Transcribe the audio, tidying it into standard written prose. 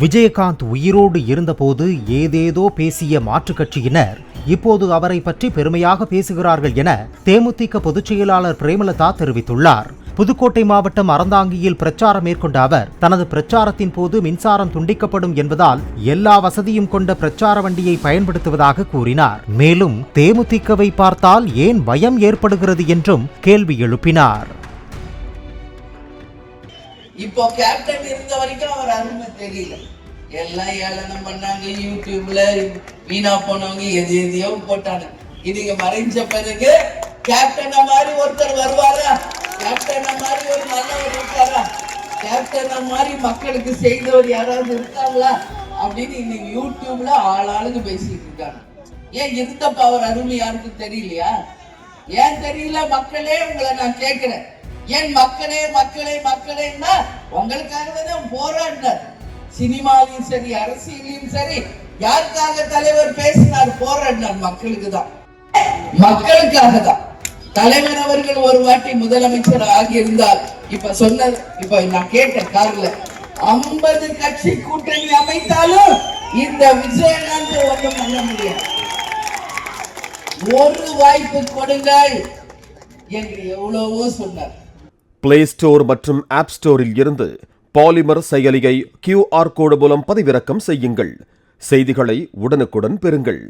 விஜயகாந்த் உயிரோடு இருந்தபோது ஏதேதோ பேசிய மாற்றுக் கட்சியினர் இப்போது அவரை பற்றி பெருமையாக பேசுகிறார்கள் என தேமுதிக பொதுச் செயலாளர் பிரேமலதா தெரிவித்துள்ளார். புதுக்கோட்டை மாவட்டம் அறந்தாங்கியில் பிரச்சாரம் மேற்கொண்ட அவர் தனது பிரச்சாரத்தின் போது மின்சாரம் துண்டிக்கப்படும் என்பதால் எல்லா வசதியும் கொண்ட பிரச்சார வண்டியை பயன்படுத்துவதாக கூறினார். மேலும் தேமுதிகவை பார்த்தால் ஏன் பயம் ஏற்படுகிறது என்றும் கேள்வி எழுப்பினார். இப்போ கேப்டன் இருந்த வரைக்கும் அவர் அருமை தெரியல. எல்லாம் ஏளனம் பண்ணாங்க, யூடியூப்ல வீணா போனவங்க எதையோ போட்டாங்க. இதுங்க மறைஞ்ச பிறகு கேப்டனை மாதிரி ஒருத்தர் வருவாரா, கேப்டனை மாதிரி ஒரு நல்லவர் இருக்காரா, கேப்டனை மாதிரி மக்களுக்கு செய்தவர் யாராவது இருக்காங்களா அப்படின்னு இன்னைக்கு யூடியூப்ல ஆளாளுக்கு பேசிட்டு இருக்காங்க. ஏன் இருந்தப்ப அவர் அருமை யாருக்கும் தெரியலையா? ஏன் தெரியல? மக்களே உங்களை நான் கேட்கிறேன், ஏன் மக்களே மக்களே மக்களேன்னா உங்களுக்காகவே தான் போராடினார். சினிமாவிலும் சரி அரசியலையும் சரி யாருக்காக தலைவர் பேசினார்? போராடினார் மக்களுக்கு தான், மக்களுக்காக தான். தலைவர் அவர்கள் ஒரு வாட்டி முதலமைச்சர் ஆகியிருந்தால் இப்ப சொன்னது, இப்ப நான் கேட்ட கார்ல 50 கட்சி கூட்டணி அமைத்தாலும் இந்த விஜயகாந்த் ஒன்றும் பண்ண முடியாது. ஒரு வாய்ப்பு கொடுங்கள் என்று எவ்வளவோ சொன்னார். பிளே ஸ்டோர் மற்றும் ஆப் ஸ்டோரில் இருந்து பாலிமர் செயலியை QR கோடு மூலம் பதிவிறக்கம் செய்யுங்கள். செய்திகளை உடனுக்குடன் பெறுங்கள்.